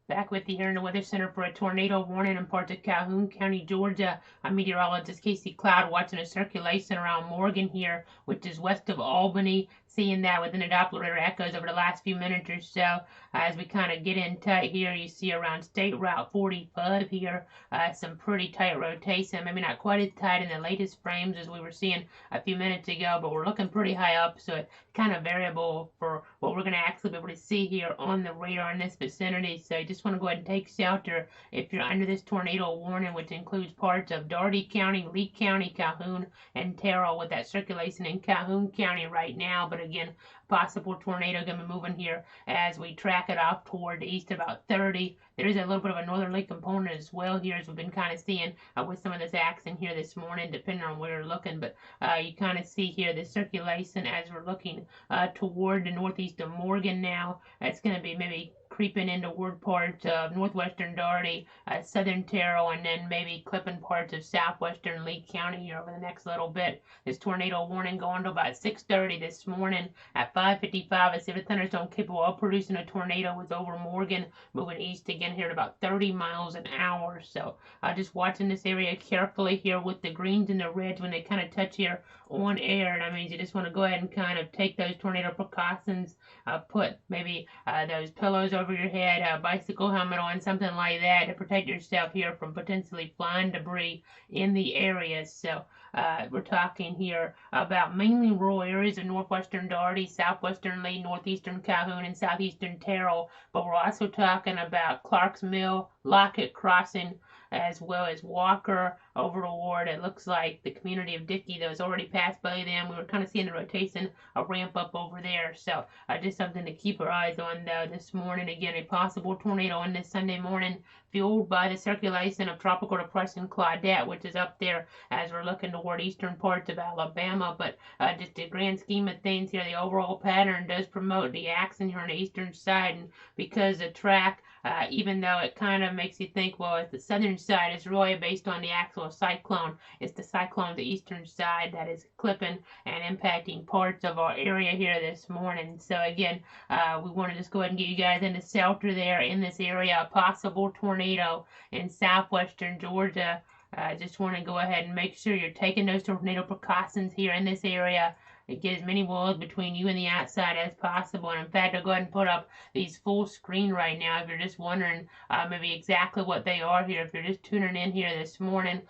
Back with you here in the Weather Center for a tornado warning in parts of Calhoun County, Georgia. I'm meteorologist Casey Cloud watching a circulation around Morgan here, which is west of Albany. Seeing that within the Doppler radar echoes over the last few minutes or so. As we kind of get in tight here, you see around State Route 45 here, some pretty tight rotation. Maybe not quite as tight in the latest frames as we were seeing a few minutes ago, but we're looking pretty high up, so it's kind of variable for what we're going to actually be able to see here on the radar in this vicinity. So you just want to go ahead and take shelter if you're under this tornado warning, which includes parts of Dougherty County, Lee County, Calhoun, and Terrell, with that circulation in Calhoun County right now. But again, possible tornado going to be moving here as we track it off toward the east about 30. There is a little bit of a northerly component as well here, as we've been kind of seeing with some of this action here this morning, depending on where you're looking. But you kind of see here the circulation as we're looking toward the northeast of Morgan now. It's going to be maybe creeping into word parts of northwestern Dougherty, southern Terrell, and then maybe clipping parts of southwestern Lee County here over the next little bit. This tornado warning going to about 6:30 this morning. At 5:55, a severe thunderstorm capable of producing a tornado was over Morgan, moving east again here at about 30 miles an hour. So just watching this area carefully here with the greens and the reds when they kind of touch here on air. That means you just want to go ahead and kind of take those tornado precautions, put maybe those pillows over your head, a bicycle helmet on, something like that to protect yourself here from potentially flying debris in the area. So we're talking here about mainly rural areas of northwestern Dougherty, southwestern Lee, northeastern Calhoun, and southeastern Terrell. But we're also talking about Clarks Mill, Lockett Crossing, as well as Walker over toward, it looks like, the community of Dickey that was already passed by them. We were kind of seeing the rotation, a ramp up over there. So just something to keep our eyes on this morning. Again, a possible tornado on this Sunday morning, fueled by the circulation of Tropical Depression Claudette, which is up there as we're looking toward eastern parts of Alabama. But just the grand scheme of things here, the overall pattern does promote the action here on the eastern side. And because the track, even though it kind of makes you think, well, it's the southern side, it's really based on the actual cyclone. It's the cyclone, the eastern side, that is clipping and impacting parts of our area here this morning. So again, we want to just go ahead and get you guys into shelter there in this area. A possible tornado in southwestern Georgia. Just want to go ahead and make sure you're taking those tornado precautions here in this area. Get as many walls between you and the outside as possible. And in fact, I'll go ahead and put up these full screen right now if you're just wondering maybe exactly what they are here. If you're just tuning in here this morning,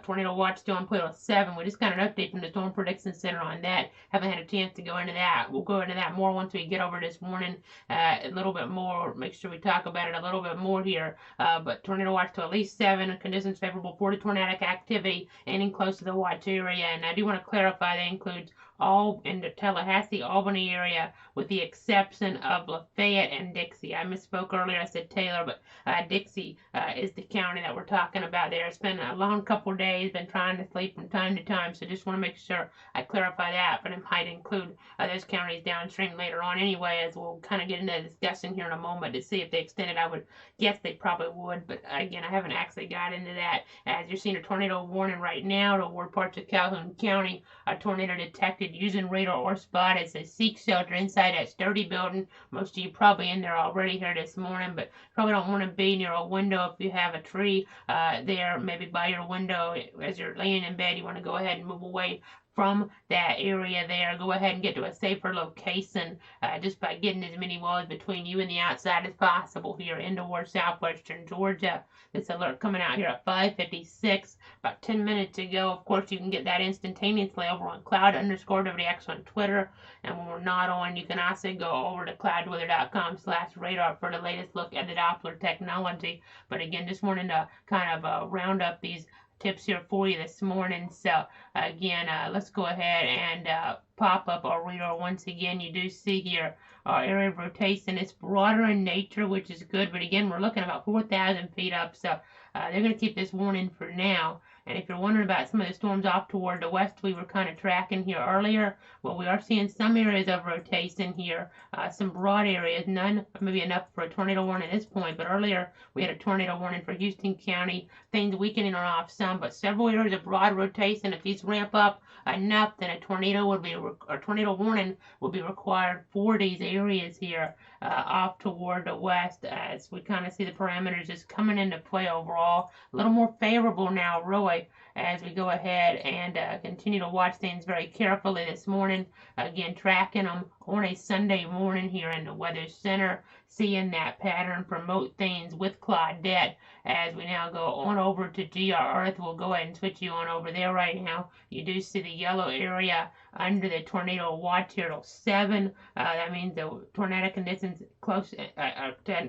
Tornado Watch still on Plato 7. We just got an update from the Storm Prediction Center on that. Haven't had a chance to go into that. We'll go into that more once we get over this morning a little bit more. Make sure we talk about it a little bit more here. But Tornado Watch to at least 7. Conditions favorable for the tornadic activity ending close to the watch area. And I do want to clarify that includes all in the Tallahassee, Albany area, with the exception of Lafayette and Dixie. I misspoke earlier, I said Taylor, but Dixie is the county that we're talking about there. It's been a long couple of days, been trying to sleep from time to time, so just want to make sure I clarify that, but it might include those counties downstream later on anyway, as we'll kind of get into the discussion here in a moment to see if they extended. I would guess they probably would, but again, I haven't actually got into that. As you're seeing a tornado warning right now toward parts of Calhoun County, a tornado detected using radar or spot. It says seek shelter inside that sturdy building. Most of you probably in there already here this morning, but probably don't want to be near a window if you have a tree there, maybe by your window as you're laying in bed. You want to go ahead and move away from that area there. Go ahead and get to a safer location just by getting as many walls between you and the outside as possible here into toward southwestern Georgia. This alert coming out here at 5:56, about 10 minutes ago. Of course, you can get that instantaneously over on cloud_WDX on Twitter. And when we're not on, you can also go over to cloudweather.com/radar for the latest look at the Doppler technology. But again, just wanting to kind of round up these tips here for you this morning. So again, let's go ahead and pop up our radar once again. You do see here our area of rotation. It's broader in nature, which is good, but again, we're looking about 4,000 feet up, so they're going to keep this warning for now. And if you're wondering about some of the storms off toward the west we were kind of tracking here earlier, well, we are seeing some areas of rotation here, some broad areas, none maybe enough for a tornado warning at this point, but earlier we had a tornado warning for Houston County. Things weakening are off some, but several areas of broad rotation. If these ramp up enough, then a tornado warning will be required for these areas here off toward the west, as we kind of see the parameters just coming into play overall. A little more favorable now, really, as we go ahead and continue to watch things very carefully this morning. Again, tracking them on a Sunday morning here in the Weather Center, seeing that pattern promote things with Claudette. As we now go on over to GR Earth, we'll go ahead and switch you on over there right now. You do see the yellow area under the tornado watch here till 7. That means the tornadic conditions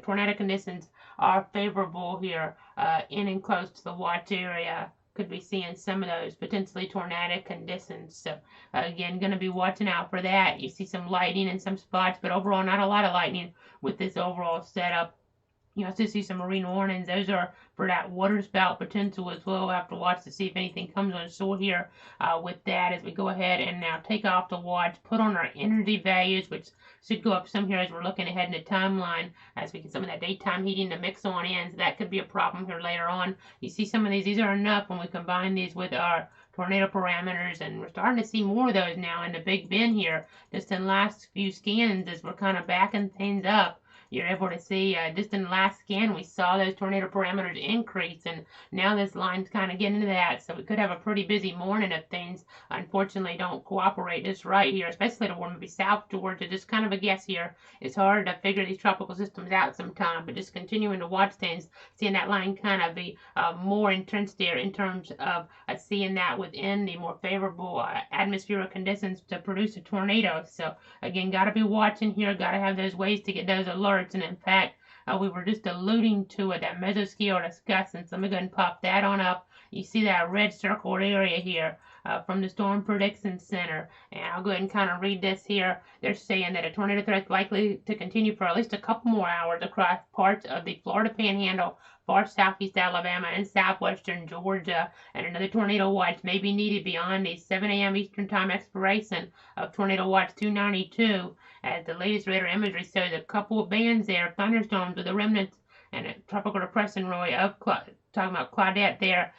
tornadic conditions are favorable here in and close to the watch area. Could be seeing some of those potentially tornadic conditions. So again, going to be watching out for that. You see some lightning in some spots, but overall not a lot of lightning with this overall setup. You also see some marine warnings. Those are for that water spout potential as well. We'll have to watch to see if anything comes on shore here with that as we go ahead and now take off the watch, put on our energy values, which should go up some here as we're looking ahead in the timeline as we get some of that daytime heating to mix on in. So that could be a problem here later on. You see some of these are enough when we combine these with our tornado parameters, and we're starting to see more of those now in the Big Bend here just in the last few scans as we're kind of backing things up. You're able to see just in the last scan we saw those tornado parameters increase, and now this line's kind of getting into that, so we could have a pretty busy morning if things unfortunately don't cooperate just right here, especially to maybe South Georgia. Just kind of a guess here. It's hard to figure these tropical systems out sometime, but just continuing to watch things, seeing that line kind of be more entrenched there in terms of seeing that within the more favorable atmospheric conditions to produce a tornado. So again, got to be watching here, got to have those ways to get those alerts. And in fact, we were just alluding to it, that mesoscale discussing. So let me go ahead and pop that on up. You see that red circled area here from the Storm Prediction Center. And I'll go ahead and kind of read this here. They're saying that a tornado threat is likely to continue for at least a couple more hours across parts of the Florida Panhandle, far southeast Alabama, and southwestern Georgia, and another tornado watch may be needed beyond the 7 a.m. Eastern Time expiration of Tornado Watch 292, as the latest radar imagery shows a couple of bands there of thunderstorms with the remnants and a tropical depression really of talking about Claudette there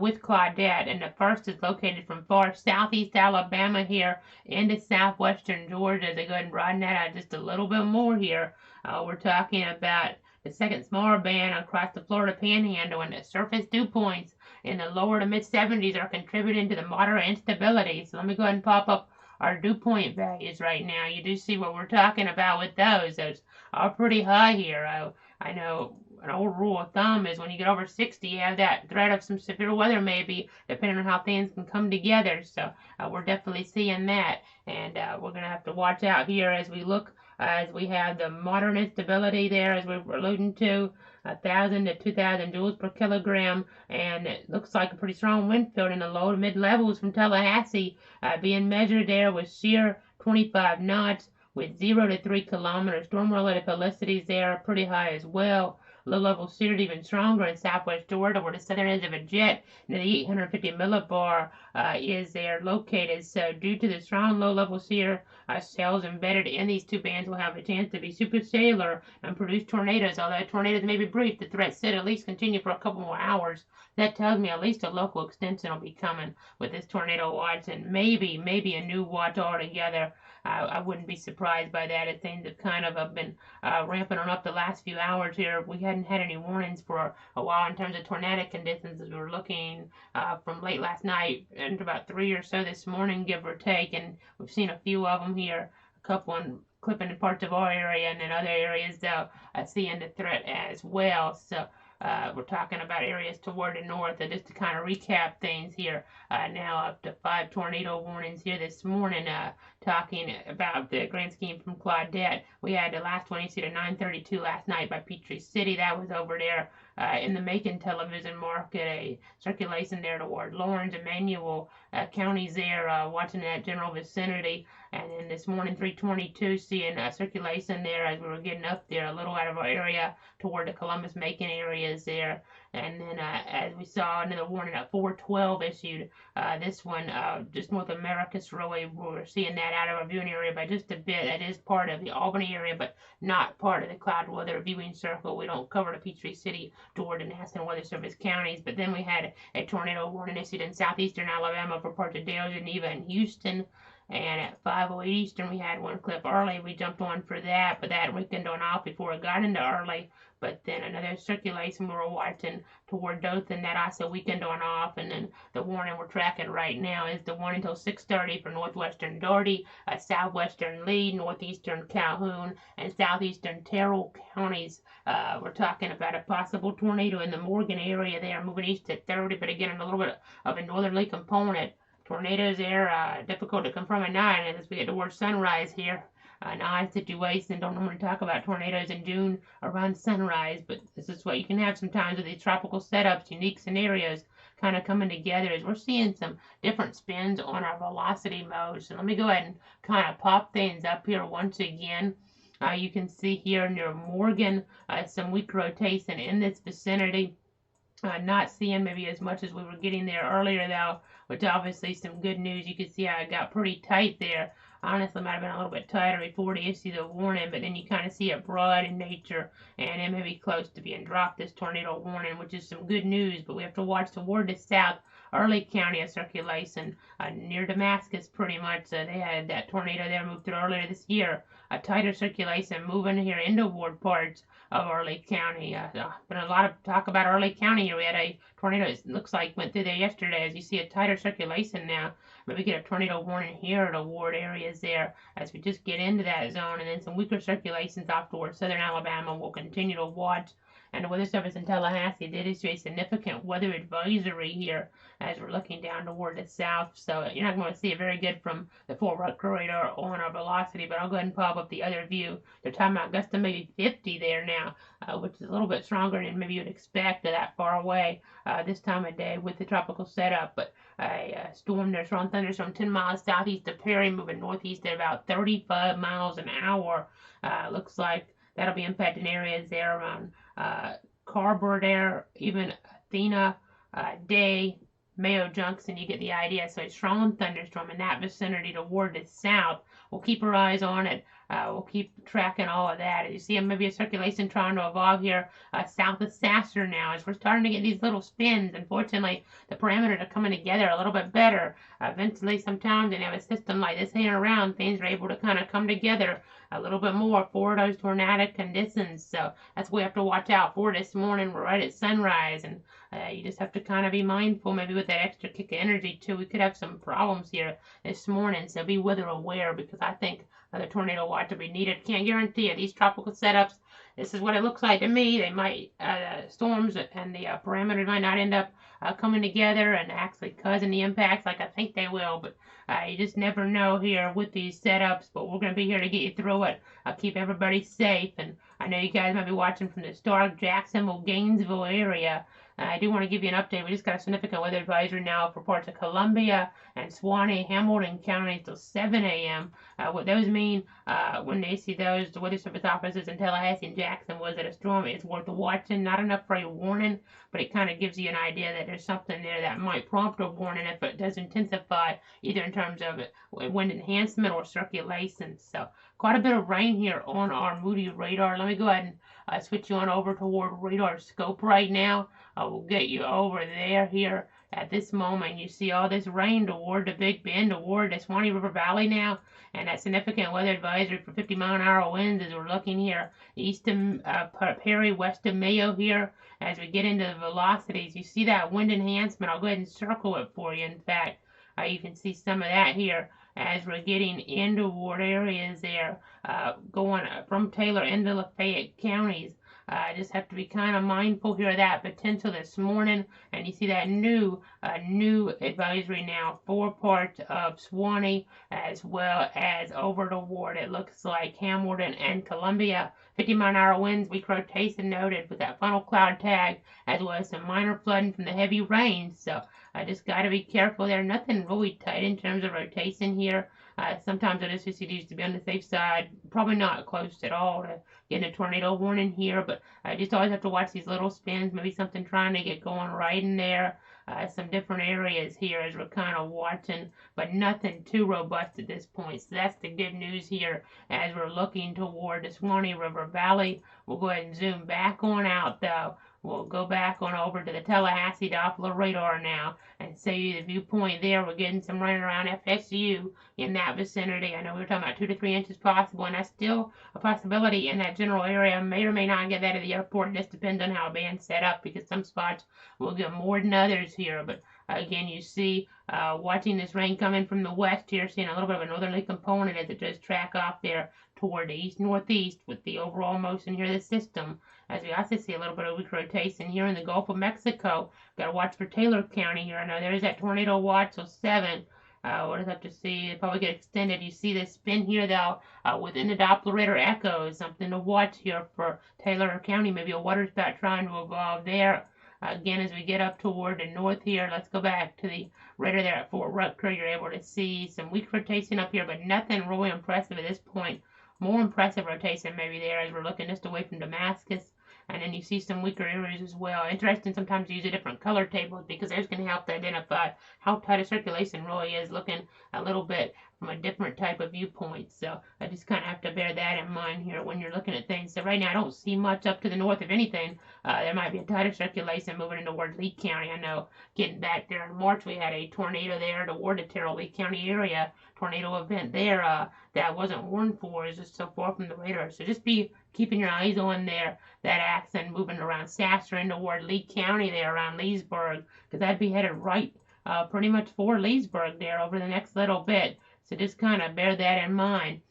with Claudette, and the first is located from far southeast Alabama here into southwestern Georgia. They go ahead and broaden that out just a little bit more here. We're talking about the second smaller band across the Florida Panhandle, and the surface dew points in the lower to mid 70s are contributing to the moderate instability. So let me go ahead and pop up our dew point values right now. You do see what we're talking about with those. Those are pretty high here. I know an old rule of thumb is when you get over 60, you have that threat of some severe weather maybe, depending on how things can come together. So we're definitely seeing that, and we're going to have to watch out here as we look, as we have the moderate instability there, as we were alluding to, 1,000 to 2,000 joules per kilogram, and it looks like a pretty strong wind field in the low to mid levels from Tallahassee being measured there with shear 25 knots with 0 to 3 kilometers. Storm related felicities there are pretty high as well. Low level shear even stronger in southwest Georgia, where the southern edge of a jet near the 850 millibar is there located. So due to the strong low level shear, cells embedded in these two bands will have a chance to be supercellular and produce tornadoes. Although tornadoes may be brief, the threat should at least continue for a couple more hours. That tells me at least a local extension will be coming with this tornado watch, and maybe a new watch altogether. I wouldn't be surprised by that if things have kind of been ramping on up the last few hours here. We hadn't had any warnings for a while in terms of tornadic conditions as we were looking from late last night and about 3 or so this morning, give or take, and we've seen a few of them here, a couple in clipping in parts of our area, and in other areas seeing the threat as well. So we're talking about areas toward the north. And just to kind of recap things here, now up to 5 tornado warnings here this morning, talking about the grand scheme from Claudette. We had the last one, you see the 932 last night by Peachtree City. That was over there in the Macon television market, a circulation there toward Lawrence, Emmanuel counties there, watching that general vicinity. And then this morning, 322, seeing circulation there as we were getting up there a little out of our area toward the Columbus, Macon areas there. And then, as we saw, another warning at 412 issued. This one, just North America's really, we're seeing that out of our viewing area by just a bit. That is part of the Albany area, but not part of the cloud weather viewing circle. We don't cover the Peachtree City, Georgia, Nassau Weather Service counties. But then we had a tornado warning issued in southeastern Alabama for parts of Dale, Geneva, and Houston. And at 5:08 Eastern, we had one clip early. We jumped on for that, but that weekend on off before it got into early. But then another circulation we were watching toward Dothan, that also weekend on off. And then the warning we're tracking right now is the one until 6:30 for northwestern Dougherty, southwestern Lee, northeastern Calhoun, and southeastern Terrell counties. We're talking about a possible tornado in the Morgan area there, moving east at 30, but again, a little bit of a northerly component. Tornadoes there, difficult to confirm at night, and as we get towards sunrise here, an odd situation. Don't normally talk about tornadoes in June around sunrise, but this is what you can have sometimes with these tropical setups, unique scenarios kind of coming together as we're seeing some different spins on our velocity mode. So let me go ahead and kind of pop things up here once again. You can see here near Morgan, some weak rotation in this vicinity. Not seeing maybe as much as we were getting there earlier though, which obviously some good news. You can see how it got pretty tight there. Honestly, might have been a little bit tighter before to issue the warning, but then you kind of see it broad in nature, and it may be close to being dropped, this tornado warning, which is some good news. But we have to watch toward the south. Early county of circulation near Damascus, pretty much. They had that tornado there moved through earlier this year. A tighter circulation moving here into ward parts of Early County. Been a lot of talk about Early County here. We had a tornado, it looks like, went through there yesterday. As you see a tighter circulation now, maybe get a tornado warning here at the ward areas there as we just get into that zone. And then some weaker circulations off towards southern Alabama. We'll continue to watch. And the Weather Service in Tallahassee did issue a significant weather advisory here as we're looking down toward the south. So you're not going to see it very good from the Fort Rucker radar on our velocity, but I'll go ahead and pop up the other view. They're talking about gusts to maybe 50 there now, which is a little bit stronger than maybe you'd expect that far away this time of day with the tropical setup. But a storm there, strong thunderstorm 10 miles southeast of Perry, moving northeast at about 35 miles an hour. Looks like that'll be impacting areas there around Carver there, even Athena, Day, Mayo Junction. You get the idea. So a strong thunderstorm in that vicinity toward the south. We'll keep our eyes on it. We'll keep tracking all of that. As you see, maybe a circulation trying to evolve here south of Sasser now as we're starting to get these little spins. Unfortunately, the parameters are coming together a little bit better. Eventually, sometimes in a system like this hanging around, things are able to kind of come together a little bit more for those tornadic conditions. So that's what we have to watch out for this morning. We're right at sunrise, and you just have to kind of be mindful maybe with that extra kick of energy too. We could have some problems here this morning, so be weather aware because I think another tornado watch will be needed. Can't guarantee it. These tropical setups, this is what it looks like to me. They might, storms and the parameters might not end up coming together and actually causing the impacts like I think they will, but you just never know here with these setups. But we're going to be here to get you through it. I'll keep everybody safe, and I know you guys might be watching from the Stark, Jacksonville, Gainesville area. I do want to give you an update. We just got a significant weather advisory now for parts of Columbia and Suwannee, Hamilton counties till 7 a.m. What those mean when they see those, the Weather Service offices in Tallahassee and Jackson was that a storm is worth watching. Not enough for a warning, but it kind of gives you an idea that there's something there that might prompt a warning if it does intensify, either in terms of wind enhancement or circulation. So quite a bit of rain here on our Moody radar. Let me go ahead and switch you on over toward radar scope right now. We'll get you over there here at this moment. You see all this rain toward the Big Bend, toward the Suwannee River Valley now, and that significant weather advisory for 50-mile-an-hour winds as we're looking here east of Perry, west of Mayo here. As we get into the velocities, you see that wind enhancement. I'll go ahead and circle it for you. In fact, you can see some of that here as we're getting into ward areas there, going from Taylor into Lafayette counties. Just have to be kind of mindful here of that potential this morning. And you see that new advisory now for parts of Suwannee as well as over the ward. It looks like Hamilton and Columbia. 50-mile-an-hour winds, weak rotation noted with that funnel cloud tag, as well as some minor flooding from the heavy rain. So I just got to be careful there. Nothing really tight in terms of rotation here. Sometimes it is just needs to be on the safe side. Probably not close at all to getting a tornado warning here, but I just always have to watch these little spins. Maybe something trying to get going right in there. Some different areas here as we're kind of watching, but nothing too robust at this point. So that's the good news here as we're looking toward the Swanee River Valley. We'll go ahead and zoom back on out though. We'll go back on over to the Tallahassee Doppler radar now and see the viewpoint there. We're getting some rain around FSU in that vicinity. I know we were talking about 2 to 3 inches possible, and that's still a possibility in that general area. May or may not get that at the airport. It just depends on how a band's set up, because some spots will get more than others here. But again, you see, watching this rain coming from the west here, seeing a little bit of a northerly component as it does track off there toward the east-northeast with the overall motion here of the system. As we also see a little bit of weak rotation here in the Gulf of Mexico. Got to watch for Taylor County here. I know there's that tornado watch, so 7. We'll just have to see. It'll probably get extended. You see this spin here, though, within the Doppler radar echo. Something to watch here for Taylor County. Maybe a water spout trying to evolve there. Again, as we get up toward the north here, let's go back to the radar there at Fort Rutger. You're able to see some weak rotation up here, but nothing really impressive at this point. More impressive rotation maybe there as we're looking just away from Damascus. And then you see some weaker areas as well. Interesting sometimes to use a different color tables, because those can help to identify how tight a circulation really is, looking a little bit from a different type of viewpoint. So I just kind of have to bear that in mind here when you're looking at things. So right now I don't see much up to the north. If anything, there might be a tighter circulation moving toward Lee County. I know getting back there in March we had a tornado there toward the Terrell Lee County area. Tornado event there that wasn't warned for, is just so far from the radar. So just be keeping your eyes on there, that accent moving around Sasser and toward Lee County there around Leesburg, because that'd be headed right pretty much for Leesburg there over the next little bit. So just kind of bear that in mind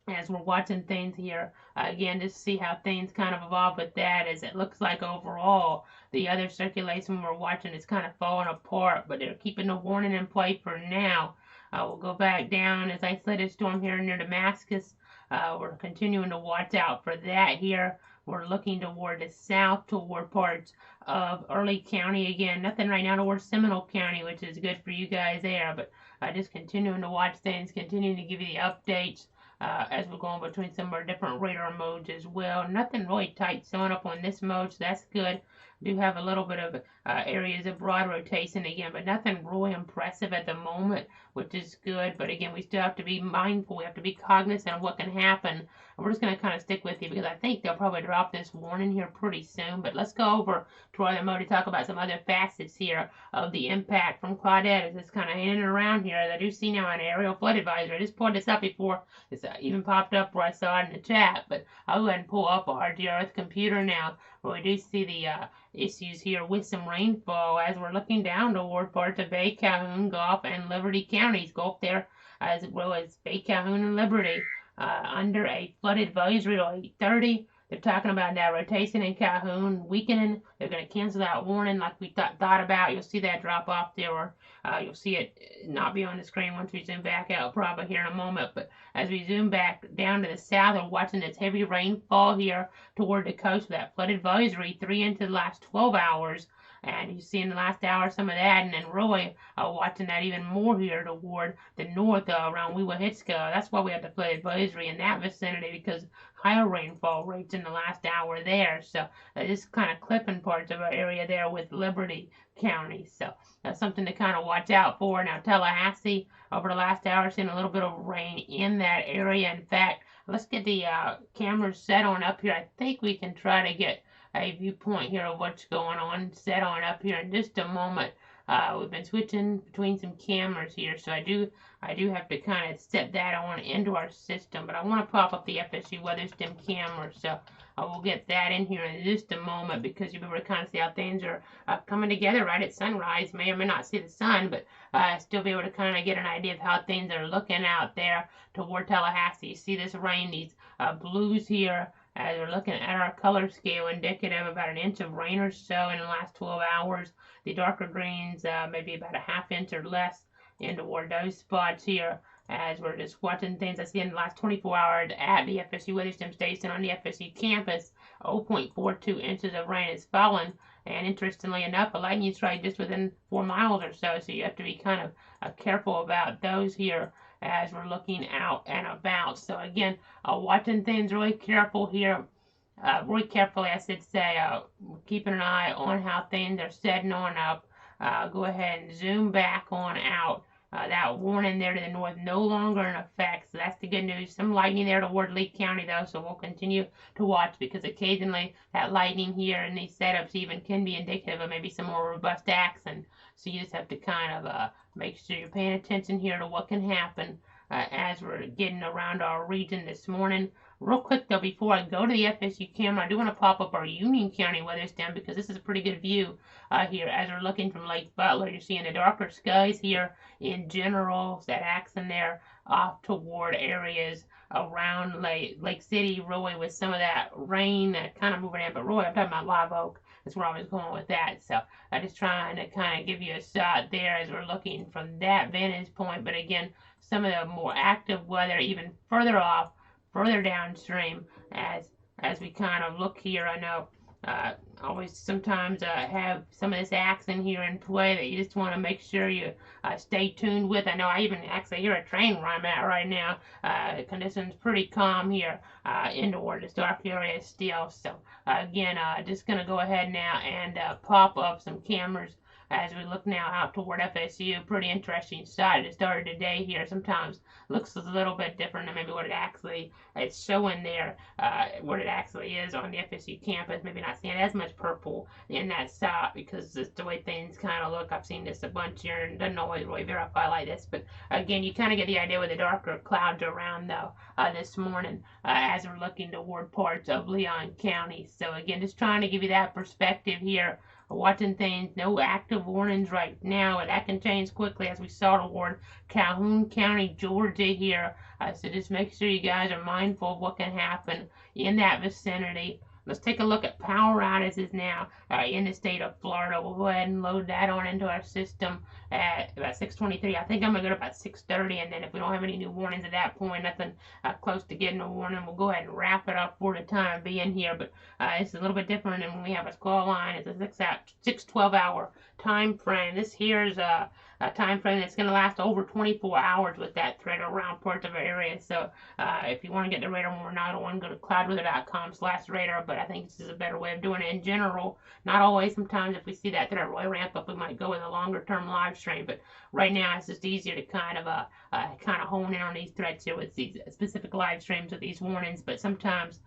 as we're watching things here. Again, just see how things kind of evolve with that, as it looks like overall the other circulation we're watching is kind of falling apart, but they're keeping the warning in play for now. We'll go back down as isolated storm here near Damascus. We're continuing to watch out for that here. We're looking toward the south, toward parts of Early County. Again, nothing right now toward Seminole County, which is good for you guys there. But just continuing to watch things, continuing to give you the updates as we're going between some of our different radar modes as well. Nothing really tight showing up on this mode, so that's good. Do have a little bit of areas of broad rotation again, but nothing really impressive at the moment, which is good. But again, we still have to be mindful. We have to be cognizant of what can happen. And we're just going to kind of stick with you, because I think they'll probably drop this warning here pretty soon. But let's go over to our other mode to talk about some other facets here of the impact from Claudette as it's kind of hanging around here. As I do see now an aerial flood advisory. I just pulled this up before this even popped up where I saw it in the chat. But I'll go ahead and pull up our DRS computer now, where we do see the issues here with some rainfall as we're looking down toward parts of Bay, Calhoun, Gulf, and Liberty counties. Gulf there as well as Bay, Calhoun, and Liberty under a flood advisory at 8:30. They're talking about that rotation in Calhoun weakening. They're going to cancel that warning like we thought about. You'll see that drop off there, or you'll see it not be on the screen once we zoom back out probably here in a moment. But as we zoom back down to the south, we're watching this heavy rainfall here toward the coast with that flood advisory 3 into the last 12 hours. And you see in the last hour some of that, and then really watching that even more here toward the north around Weewahitska. That's why we have the flood advisory in that vicinity, because higher rainfall rates in the last hour there. So just kind of clipping parts of our area there with Liberty County. So that's something to kind of watch out for. Now Tallahassee over the last hour seeing a little bit of rain in that area. In fact, let's get the cameras set on up here. I think we can try to get a viewpoint here of what's going on set on up here in just a moment. We've been switching between some cameras here, so I do have to kind of set that on into our system. But I want to pop up the FSU WeatherStim camera, so I will get that in here in just a moment, because you'll be able to kind of see how things are coming together right at sunrise. May or may not see the sun, but still be able to kind of get an idea of how things are looking out there toward Tallahassee. You see this rain, these blues here, as we're looking at our color scale, indicative of about an inch of rain or so in the last 12 hours. The darker greens, maybe about a half inch or less in toward those spots here, as we're just watching things. I see in the last 24 hours at the FSU WeatherStim station on the FSU campus, 0.42 inches of rain has fallen. And interestingly enough, a lightning strike just within 4 miles or so. So you have to be kind of careful about those here as we're looking out and about. So again, watching things really careful here. Really carefully, I should say, keeping an eye on how things are setting on up. Go ahead and zoom back on out. That warning there to the north no longer in effect, so that's the good news. Some lightning there toward Lee County though, so we'll continue to watch because occasionally that lightning here in these setups even can be indicative of maybe some more robust action. So you just have to kind of make sure you're paying attention here to what can happen as we're getting around our region this morning. Real quick though, before I go to the FSU camera, I do want to pop up our Union County weather stand because this is a pretty good view here as we're looking from Lake Butler. You're seeing the darker skies here in general, that accent there off toward areas around Lake City, really with some of that rain kind of moving in. But really, I'm talking about Live Oak. That's where I was going with that. So I'm just trying to kind of give you a shot there as we're looking from that vantage point. But again, some of the more active weather even further off, further downstream as we kind of look here. I know always sometimes have some of this accent here in play that you just want to make sure you stay tuned with. I know I even actually hear a train where I'm at right now. The conditions pretty calm here in toward this dark area still. So again, just going to go ahead now and pop up some cameras as we look now out toward FSU. Pretty interesting sight. It started today here. Sometimes looks a little bit different than maybe what it actually is showing there, what it actually is on the FSU campus. Maybe not seeing as much purple in that shot because it's the way things kind of look. I've seen this a bunch here and doesn't always really verify like this. But again, you kind of get the idea with the darker clouds around though this morning as we're looking toward parts of Leon County. So again, just trying to give you that perspective here. Watching things, no active warnings right now, and that can change quickly as we saw toward Calhoun County, Georgia here. So just make sure you guys are mindful of what can happen in that vicinity. Let's take a look at power outages now in the state of Florida. We'll go ahead and load that on into our system at about 6:23. I think I'm going to go to about 6:30, and then if we don't have any new warnings at that point, nothing close to getting a warning, we'll go ahead and wrap it up for the time being here. But it's a little bit different than when we have a call line. It's a 6-12-hour time frame. This here's a time frame that's going to last over 24 hours with that threat around parts of our area. So if you want to get the radar more not on, go to cloudweather.com/radar. But I think this is a better way of doing it in general. Not always. Sometimes if we see that threat really ramp up, we might go with a longer term live stream. But right now it's just easier to kind of hone in on these threats here with these specific live streams with these warnings. But sometimes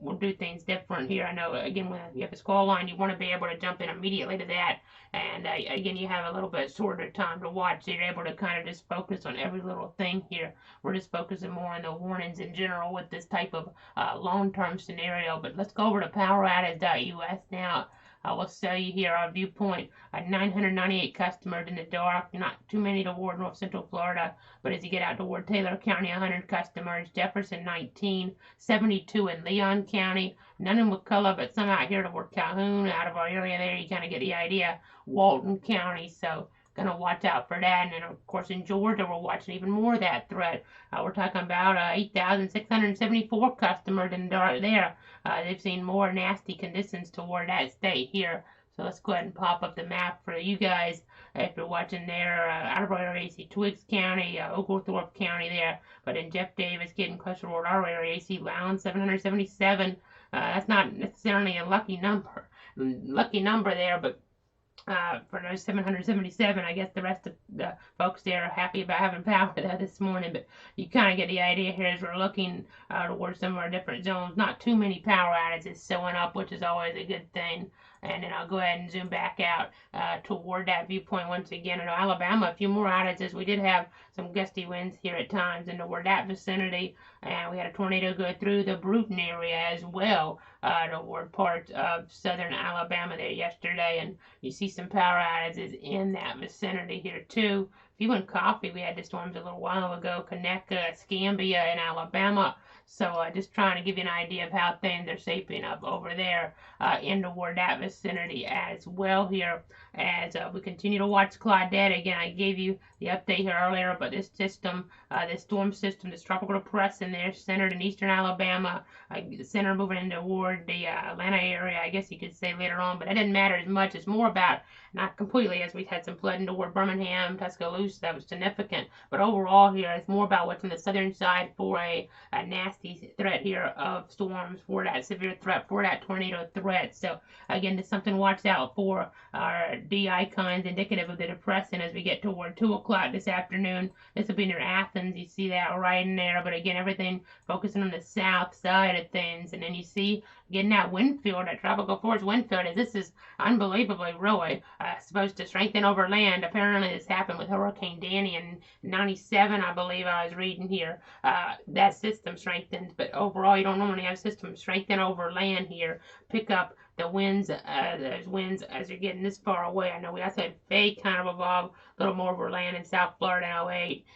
we'll do things different here. I know again when you have a call line, you want to be able to jump in immediately to that. And again, you have a little bit shorter time to watch, so you're able to kind of just focus on every little thing here. We're just focusing more on the warnings in general with this type of long-term scenario. But let's go over to poweroutage.us now. We'll show you here our viewpoint. 998 customers in the dark, not too many toward North Central Florida, but as you get out toward Taylor County, 100 customers, Jefferson 19, 72 in Leon County, none in McCullough, but some out here toward Calhoun, out of our area there, you kind of get the idea, Walton County, so gonna watch out for that. And then of course in Georgia we're watching even more of that threat. We're talking about 8,674 customers in there. They've seen more nasty conditions toward that state here. So let's go ahead and pop up the map for you guys if you're watching there. Out of our area, you see Twiggs County, Oglethorpe County there. But in Jeff Davis, getting closer toward our area, you see Lowndes 777. That's not necessarily a lucky number there, but for those 777, I guess the rest of the folks there are happy about having power this morning. But you kind of get the idea here as we're looking towards some of our different zones. Not too many power outages showing up, which is always a good thing. And then I'll go ahead and zoom back out toward that viewpoint once again. In Alabama, a few more outages. We did have some gusty winds here at times and toward that vicinity. And we had a tornado go through the Bruton area as well toward parts of southern Alabama there yesterday. And you see some power outages in that vicinity here too. If you went coffee, we had the storms a little while ago, Conecuh, Escambia in Alabama. So just trying to give you an idea of how things are shaping up over there in toward that vicinity as well here. as we continue to watch Claudette. Again, I gave you the update here earlier, but this system, this storm system, this tropical depression there centered in eastern Alabama, center moving in toward the Atlanta area, I guess you could say later on, but it didn't matter as much. It's more about, not completely, as we had some flooding toward Birmingham, Tuscaloosa, that was significant, but overall here, it's more about what's on the southern side for a nasty threat here of storms, for that severe threat, for that tornado threat. So again, there's something to watch out for. Our D icons indicative of the depression as we get toward 2 o'clock this afternoon. This will be near Athens. You see that right in there, but again, everything focusing on the south side of things. And then you see getting that wind field, that tropical force wind field, as this is unbelievably really supposed to strengthen over land. Apparently this happened with Hurricane Danny in 97, I believe I was reading here. That system strengthened, but overall you don't normally have systems strengthen over land here. Pick up the winds, there's winds as you're getting this far away. I know we also had Faye kind of evolve a little more over land in South Florida in 08.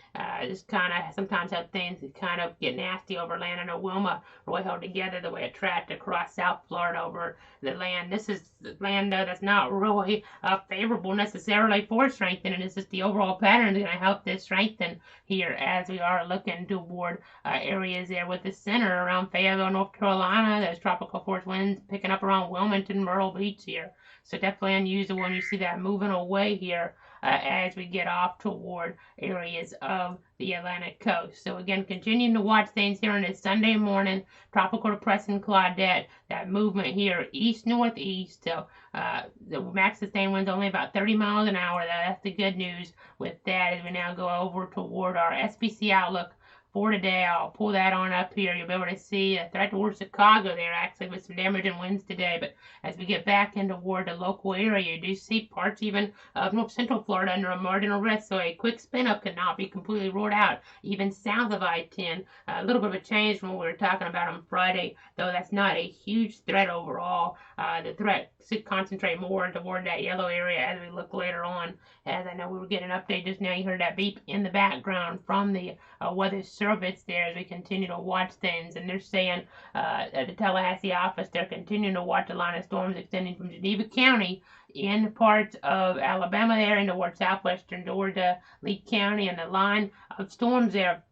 Just kind of sometimes have things that kind of get nasty over land. I know Wilma really held together the way it tracked across South Florida over the land. This is land that's not really favorable necessarily for strengthening. It's just the overall pattern is going to help this strengthen here as we are looking toward areas there with the center around Fayetteville, North Carolina. Those tropical force winds picking up around Wilmington, Myrtle Beach here. So definitely unusual when you see that moving away here as we get off toward areas of the Atlantic coast. So again, continuing to watch things here on this Sunday morning. Tropical depression Claudette, that movement here east-northeast. So the max sustained winds only about 30 miles an hour. That's the good news with that as we now go over toward our SPC outlook for today. I'll pull that on up here. You'll be able to see a threat towards Chicago there, actually, with some damaging winds today. But as we get back into toward the local area, you do see parts even of north central Florida under a marginal risk. So a quick spin up cannot be completely ruled out, even south of I-10. A little bit of a change from what we were talking about on Friday, though that's not a huge threat overall. The threat should concentrate more toward that yellow area as we look later on. As I know we were getting an update just now, you heard that beep in the background from the weather service there as we continue to watch things. And they're saying at the Tallahassee office, they're continuing to watch a line of storms extending from Geneva County in parts of Alabama there and toward southwestern Georgia, Lee County, and the line of storms there.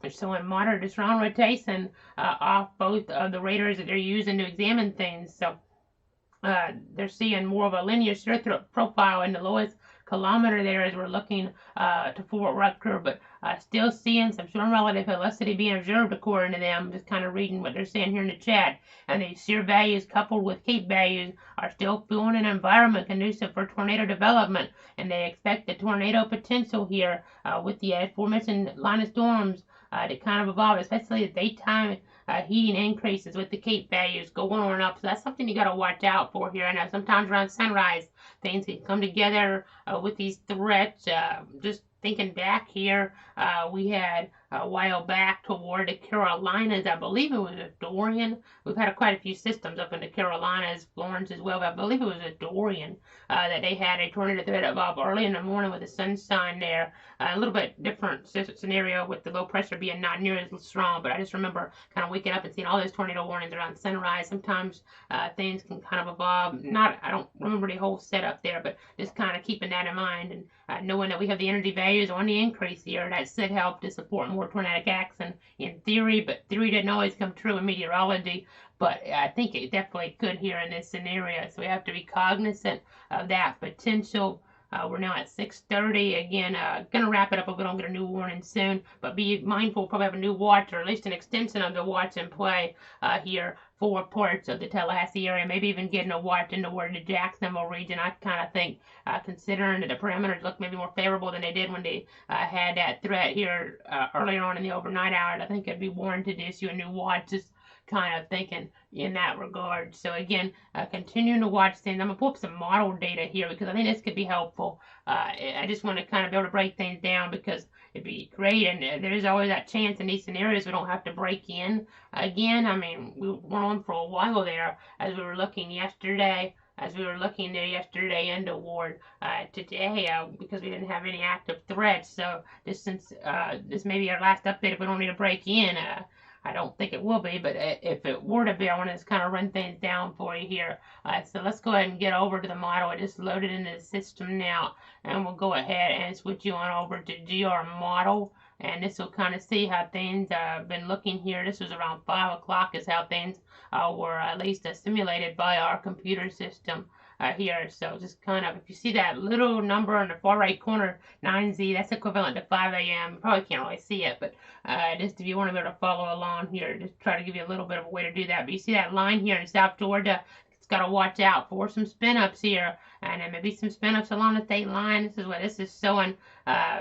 They're showing moderate to strong rotation off both of the radars that they're using to examine things. So they're seeing more of a linear shear profile in the lowest kilometer there as we're looking to Fort Rucker, but still seeing some storm relative velocity being observed according to them. Just kind of reading what they're saying here in the chat. And the shear values coupled with cape values are still fueling an environment conducive for tornado development, and they expect the tornado potential here with the aforementioned line of storms to kind of evolve, especially the daytime heating increases with the cape values going on up. So that's something you got to watch out for here. I know sometimes around sunrise things can come together with these threats. Just thinking back here, we had a while back toward the Carolinas. I believe it was a Dorian. We've had quite a few systems up in the Carolinas, Florence as well, but I believe it was a Dorian that they had a tornado threat evolve early in the morning with the sunshine there. A little bit different scenario with the low pressure being not near as strong, but I just remember kind of waking up and seeing all those tornado warnings around sunrise. Sometimes things can kind of evolve. I don't remember the whole setup there, but just kind of keeping that in mind and knowing that we have the energy values on the increase here, that should help to support more tornadic action in theory, but theory didn't always come true in meteorology. But I think it definitely could here in this scenario. So we have to be cognizant of that potential. We're now at 6:30. Again, going to wrap it up if we don't get a new warning soon. But be mindful, we'll probably have a new watch or at least an extension of the watch in play here for parts of the Tallahassee area. Maybe even getting a watch into where the Jacksonville region. I kind of think, considering that the parameters look maybe more favorable than they did when they had that threat here earlier on in the overnight hours, I think it'd be warranted to issue a new watch. Just kind of thinking in that regard. So again, continuing to watch things. I'm going to pull up some model data here because I think this could be helpful. I just want to kind of be able to break things down because it'd be great, and there's always that chance in these scenarios we don't have to break in again. I mean, we went on for a while there as we were looking yesterday. As we were looking there yesterday and toward today, because we didn't have any active threats. So this may be our last update if we don't need to break in. I don't think it will be, but if it were to be, I want to just kind of run things down for you here. So let's go ahead and get over to the model. I just loaded into the system now, and we'll go ahead and switch you on over to GR model. And this will kind of see how things have been looking here. This was around 5 o'clock is how things were at least simulated by our computer system here. So just kind of, if you see that little number in the far right corner, 9Z, that's equivalent to 5 a.m. You probably can't really see it, but just if you want to be able to follow along here, just try to give you a little bit of a way to do that. But you see that line here in South Georgia, it's got to watch out for some spin ups here, and then maybe some spin ups along the state line. This is what this is showing.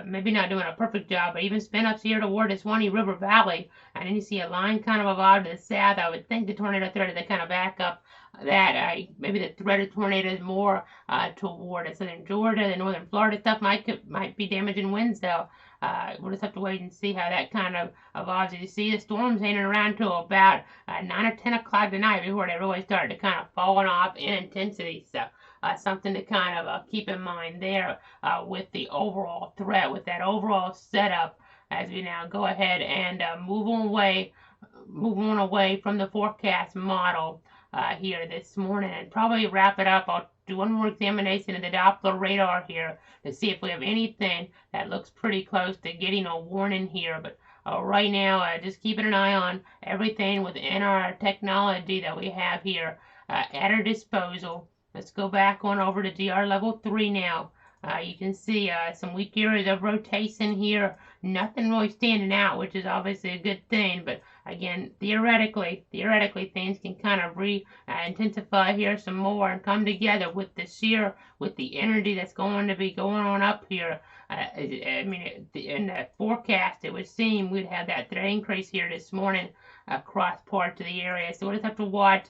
Maybe not doing a perfect job, but even spin ups here toward the Swanee River Valley, and then you see a line kind of evolve to the south. I would think the tornado threat to kind of back up that maybe the threat of tornadoes more toward the southern Georgia, the northern Florida stuff might be damaging winds though. We'll just have to wait and see how that kind of evolves. You see the storms hanging around till about 9 or 10 o'clock tonight before they really start to kind of falling off in intensity. So something to kind of keep in mind there with the overall threat, with that overall setup as we now go ahead and move on away from the forecast model here this morning, and probably wrap it up. I'll do one more examination of the Doppler radar here to see if we have anything that looks pretty close to getting a warning here. But right now, just keeping an eye on everything within our technology that we have here at our disposal. Let's go back on over to GR level 3 now. You can see some weak areas of rotation here. Nothing really standing out, which is obviously a good thing. But again, theoretically, things can kind of intensify here some more and come together with the energy that's going to be going on up here. I mean, in the forecast, it would seem we'd have that threat increase here this morning across parts of the area. So we'll just have to watch.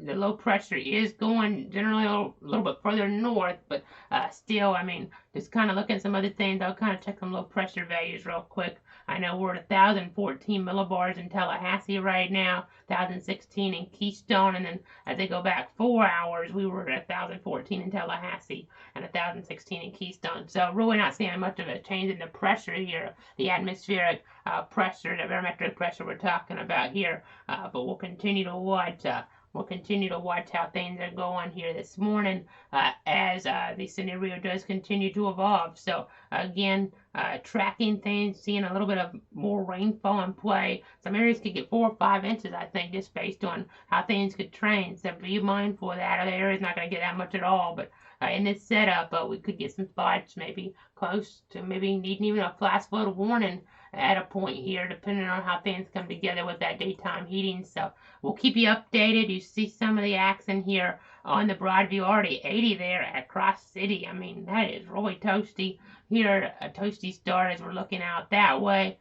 The low pressure is going generally a little bit further north, but still, I mean, just kind of looking at some other things. I'll kind of check some low pressure values real quick. I know we're at 1,014 millibars in Tallahassee right now, 1,016 in Keystone, and then as they go back 4 hours, we were at 1,014 in Tallahassee and 1,016 in Keystone. So really not seeing much of a change in the pressure here, the atmospheric pressure, the barometric pressure we're talking about here. But we'll continue to watch. We'll continue to watch how things are going here this morning as the scenario does continue to evolve. So again, tracking things, seeing a little bit of more rainfall in play. Some areas could get 4 or 5 inches, I think, just based on how things could train. So be mindful of that. Other areas not going to get that much at all, but in this setup, we could get some spots maybe close to maybe needing even a flash flood warning at a point here, depending on how things come together with that daytime heating. So we'll keep you updated. You see some of the action here on the Broadview, already 80 there at Cross City. I mean, that is really toasty here, a toasty start as we're looking out that way.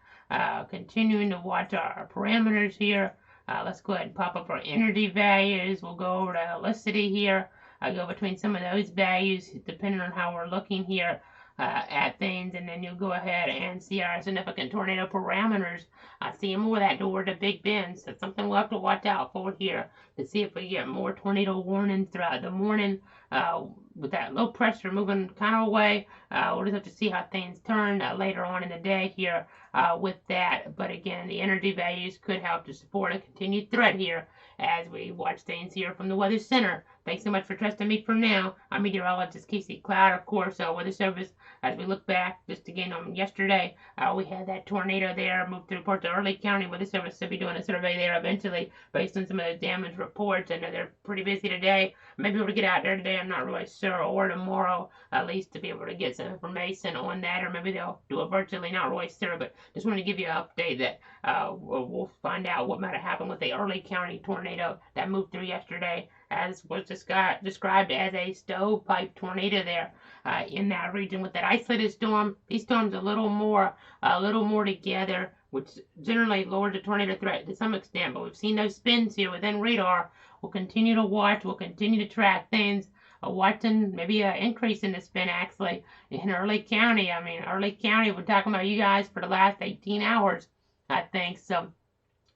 Continuing to watch our parameters here. Let's go ahead and pop up our energy values. We'll go over to helicity here. I'll go between some of those values depending on how we're looking here at things, and then you'll go ahead and see our significant tornado parameters. See more of that toward the Big Bend. So something we'll have to watch out for here to see if we get more tornado warnings throughout the morning. With that low pressure moving kind of away, we'll just have to see how things turn later on in the day here with that. But again, the energy values could help to support a continued threat here as we watch things here from the Weather Center. Thanks so much for trusting me for now. I'm meteorologist Casey Cloud, of course, Weather Service. As we look back, just again on yesterday, we had that tornado there move through parts of Early County. Weather Service will be doing a survey there eventually based on some of those damage reports. I know they're pretty busy today. Maybe we'll get out there today, I'm not really sure, or tomorrow at least, to be able to get some information on that, or maybe they'll do it virtually, not really sure, but just wanted to give you an update that we'll find out what might have happened with the Early County tornado that moved through yesterday, as was described as a stovepipe tornado there in that region with that isolated storm. These storms a little more together, which generally lowers the tornado threat to some extent. But we've seen those spins here within radar. We'll continue to watch. We'll continue to track things. Watching maybe an increase in the spin actually in Early County. I mean, Early County, we're talking about you guys for the last 18 hours, I think. So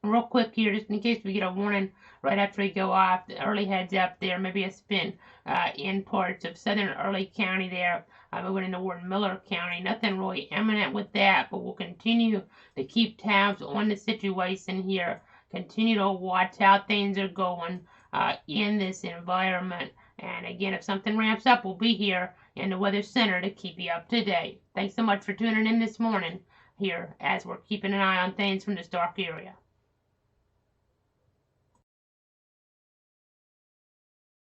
Real quick here, just in case we get a warning right after we go off, the early heads up there, maybe a spin in parts of southern Early County there, moving into Ward Miller County. Nothing really imminent with that, but we'll continue to keep tabs on the situation here. Continue to watch how things are going in this environment. And again, if something ramps up, we'll be here in the Weather Center to keep you up to date. Thanks so much for tuning in this morning here as we're keeping an eye on things from this dark area.